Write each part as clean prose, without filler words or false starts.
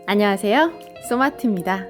안녕하세요, 소마트입니다.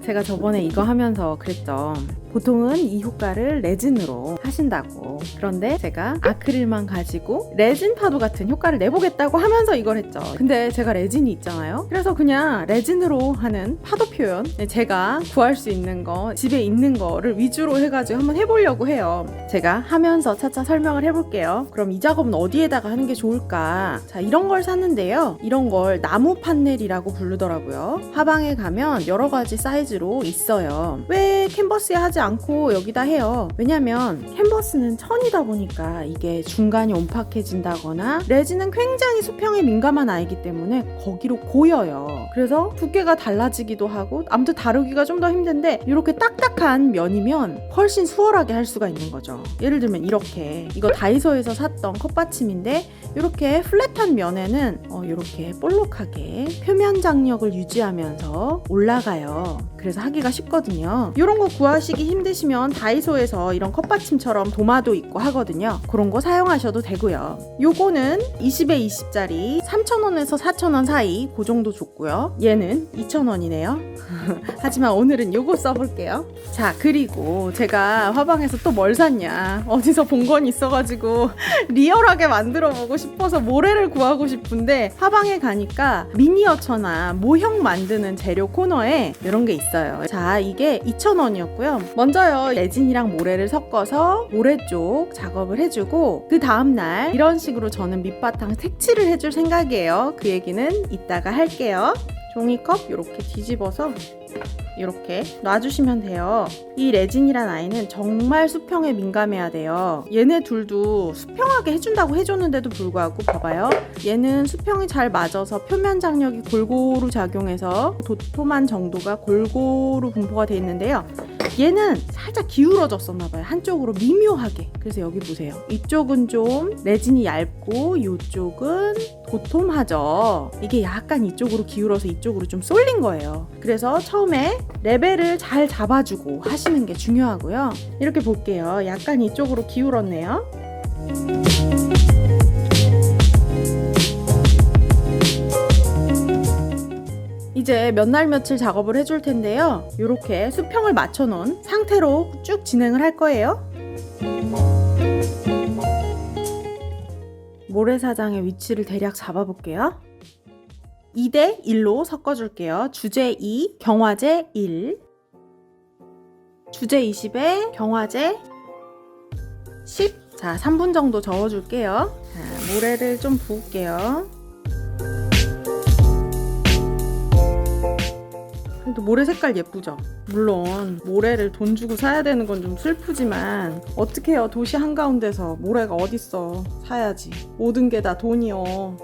제가 저번에 이거 하면서 그랬죠. 보통은 이 효과를 레진으로 하신다고. 그런데 제가 아크릴만 가지고 레진 파도 같은 효과를 내보겠다고 하면서 이걸 했죠. 근데 제가 레진이 있잖아요. 그래서 그냥 레진으로 하는 파도 표현, 제가 구할 수 있는 거, 집에 있는 거를 위주로 해가지고 한번 해보려고 해요. 제가 하면서 차차 설명을 해볼게요. 그럼 이 작업은 어디에다가 하는 게 좋을까? 자, 이런 걸 샀는데요. 이런 걸 나무 판넬이라고 부르더라고요. 화방에 가면 여러 가지 사이즈로 있어요. 왜 캔버스에 하지 않고 여기다 해요? 왜냐면 캔버스는 천이다 보니까 이게 중간이 옴팍해진다거나, 레진은 굉장히 수평에 민감한 아이기 때문에 거기로 고여요. 그래서 두께가 달라지기도 하고, 아무튼 다루기가 좀 더 힘든데, 이렇게 딱딱한 면이면 훨씬 수월하게 할 수가 있는 거죠. 예를 들면 이렇게, 이거 다이소에서 샀던 컵받침인데 이렇게 플랫한 면에는 이렇게 볼록하게 표면 장력을 유지하면서 올라가요. 그래서 하기가 쉽거든요. 이런 거 구하시기 힘드시면 다이소에서 이런 컵받침처럼 도마도 있고 하거든요. 그런 거 사용하셔도 되고요. 요거는 20에 20짜리 3,000원에서 4,000원 사이, 그 정도 좋고요. 얘는 2,000원이네요. 하지만 오늘은 요거 써볼게요. 자, 그리고 제가 화방에서 또 뭘 샀냐, 어디서 본 건 있어가지고 리얼하게 만들어보고 싶어서 모래를 구하고 싶은데, 화방에 가니까 미니어처나 모형 만드는 재료 코너에 이런 게 있어요. 자, 이게 2,000원이었고요. 먼저요, 레진이랑 모래를 섞어서 모래 쪽 작업을 해주고, 그 다음날 이런 식으로 저는 밑바탕 색칠을 해줄 생각이에요. 그 얘기는 이따가 할게요. 종이컵 이렇게 뒤집어서 이렇게 놔주시면 돼요. 이 레진이란 아이는 정말 수평에 민감해야 돼요. 얘네 둘도 수평하게 해준다고 해줬는데도 불구하고 봐봐요. 얘는 수평이 잘 맞아서 표면 장력이 골고루 작용해서 도톰한 정도가 골고루 분포가 되어 있는데요. 얘는 살짝 기울어졌었나봐요. 한쪽으로 미묘하게. 그래서 여기 보세요. 이쪽은 좀 레진이 얇고 이쪽은 도톰하죠. 이게 약간 이쪽으로 기울어서 이쪽으로 좀 쏠린 거예요. 그래서 처음에 레벨을 잘 잡아주고 하시는 게 중요하고요. 이렇게 볼게요. 약간 이쪽으로 기울었네요. 이제 몇 날 며칠 작업을 해줄 텐데요. 이렇게 수평을 맞춰놓은 상태로 쭉 진행을 할 거예요. 모래사장의 위치를 대략 잡아볼게요. 2대 1로 섞어줄게요. 주제 2, 경화제 1. 주제 20에 경화제 10. 자, 3분 정도 저어줄게요. 자, 모래를 좀 부을게요. 또 모래 색깔 예쁘죠? 물론 모래를 돈 주고 사야 되는 건 좀 슬프지만 어떡해요. 도시 한가운데서 모래가 어딨어. 사야지. 모든 게 다 돈이요.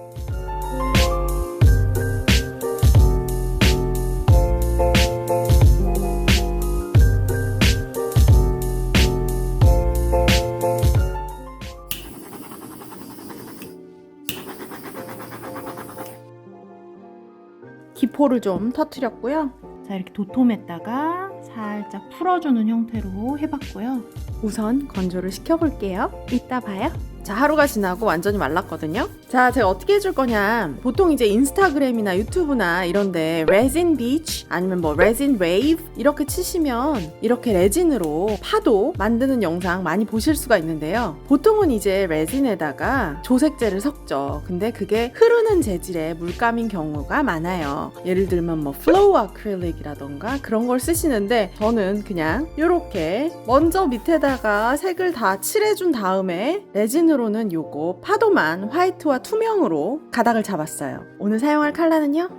기포를 좀 터뜨렸고요. 자, 이렇게 도톰했다가 살짝 풀어주는 형태로 해봤고요. 우선 건조를 시켜볼게요. 이따 봐요. 자, 하루가 지나고 완전히 말랐거든요. 자, 제가 어떻게 해줄 거냐, 보통 이제 인스타그램이나 유튜브나 이런데 레진 비치 아니면 뭐 레진 웨이브 이렇게 치시면 이렇게 레진으로 파도 만드는 영상 많이 보실 수가 있는데요. 보통은 이제 레진에다가 조색제를 섞죠. 근데 그게 흐르는 재질의 물감인 경우가 많아요. 예를 들면 뭐 플로우 아크릴릭이라던가 그런 걸 쓰시는데, 저는 그냥 이렇게 먼저 밑에다가 색을 다 칠해준 다음에 레진으로는 요거 파도만 화이트와 투명으로 가닥을 잡았어요. 오늘 사용할 컬러는요,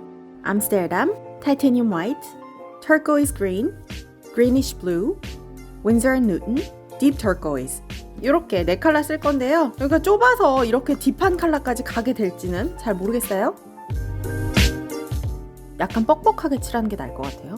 암스테르담, 타이타늄 화이트, 터코이즈 그린, greenish blue, 윈서 앤 뉴튼, 딥 터코이즈, 이렇게 4컬러 쓸 건데요. 여기가 좁아서 이렇게 딥한 컬러까지 가게 될지는 잘 모르겠어요. 약간 뻑뻑하게 칠하는 게 나을 것 같아요.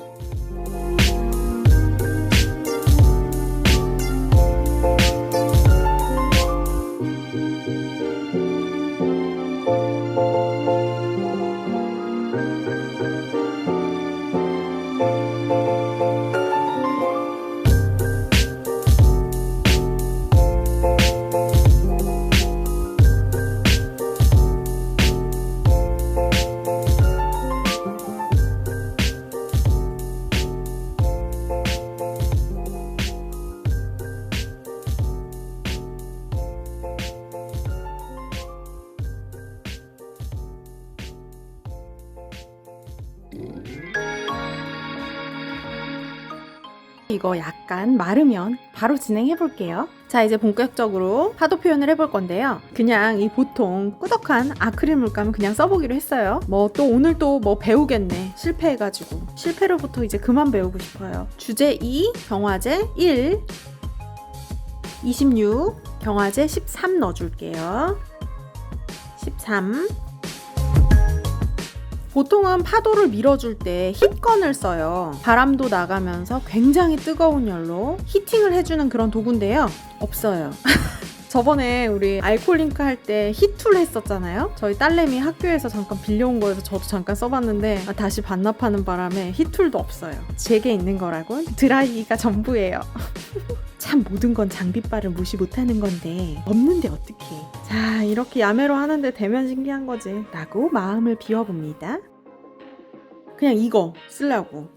이거 약간 마르면 바로 진행해 볼게요. 자, 이제 본격적으로 파도 표현을 해볼 건데요. 그냥 이 보통 꾸덕한 아크릴 물감은 그냥 써보기로 했어요. 뭐 또 오늘 또 뭐 배우겠네. 실패해가지고. 실패로부터 이제 그만 배우고 싶어요. 주제 2, 경화제 1, 26, 경화제 13 넣어줄게요. 13. 보통은 파도를 밀어줄 때 힛건을 써요. 바람도 나가면서 굉장히 뜨거운 열로 히팅을 해주는 그런 도구인데요. 없어요. 저번에 우리 알콜링크 할 때 히툴 했었잖아요. 저희 딸내미 학교에서 잠깐 빌려온 거여서 저도 잠깐 써봤는데 다시 반납하는 바람에 히툴도 없어요. 제게 있는 거라고? 드라이기가 전부예요. 참 모든 건 장비빨을 무시 못하는 건데 없는데 어떡해. 자, 이렇게 야매로 하는데 되면 신기한 거지 라고 마음을 비워봅니다. 그냥 이거 쓰려고.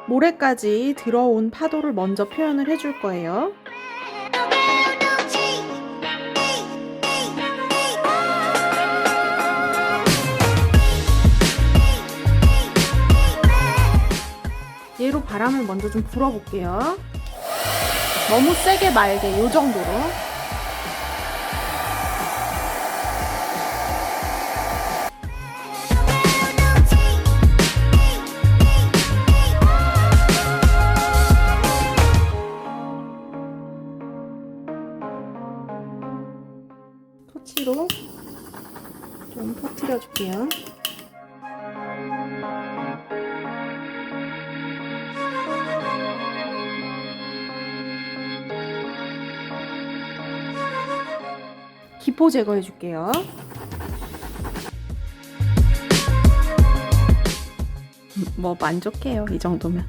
모래까지 들어온 파도를 먼저 표현을 해줄 거예요. 얘로 바람을 먼저 좀 불어볼게요. 너무 세게 말게, 요 정도로. 토치로 좀 퍼뜨려줄게요. 기포 제거해 줄게요. 뭐 만족해요, 이 정도면.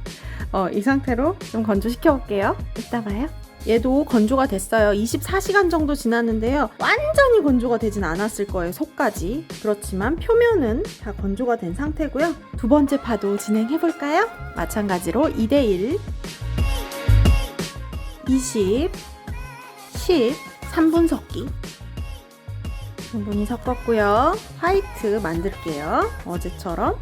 이 상태로 좀 건조시켜 볼게요. 이따 봐요. 얘도 건조가 됐어요. 24시간 정도 지났는데요. 완전히 건조가 되진 않았을 거예요, 속까지. 그렇지만 표면은 다 건조가 된 상태고요. 두 번째 파도 진행해 볼까요? 마찬가지로 2대1, 20, 10, 3분 섞기. 충분히 섞었고요. 화이트 만들게요. 어제처럼.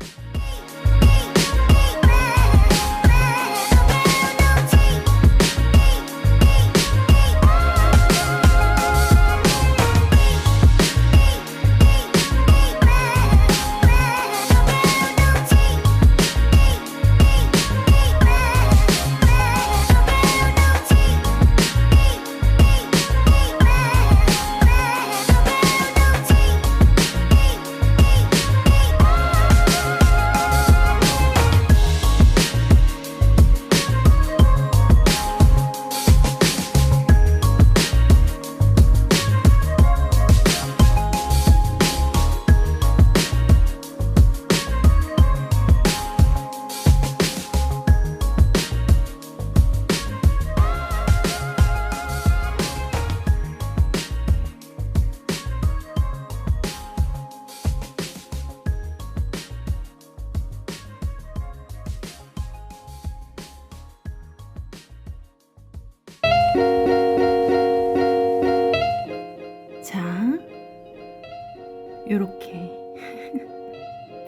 요렇게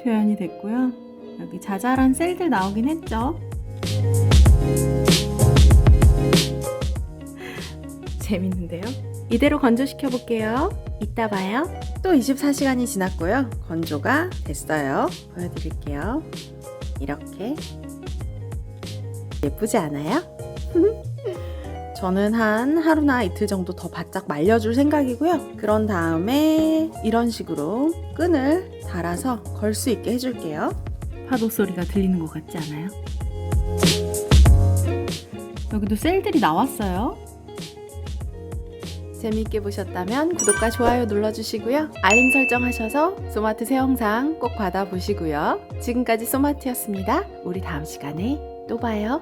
표현이 됐고요. 여기 자잘한 셀들 나오긴 했죠. 재밌는데요? 이대로 건조시켜 볼게요. 이따 봐요. 또 24시간이 지났고요. 건조가 됐어요. 보여드릴게요. 이렇게 예쁘지 않아요? 저는 한 하루나 이틀 정도 더 바짝 말려줄 생각이고요. 그런 다음에 이런 식으로 끈을 달아서 걸 수 있게 해줄게요. 파도 소리가 들리는 것 같지 않아요? 여기도 셀들이 나왔어요. 재미있게 보셨다면 구독과 좋아요 눌러주시고요. 알림 설정하셔서 소마트 새 영상 꼭 받아보시고요. 지금까지 소마트였습니다. 우리 다음 시간에 또 봐요.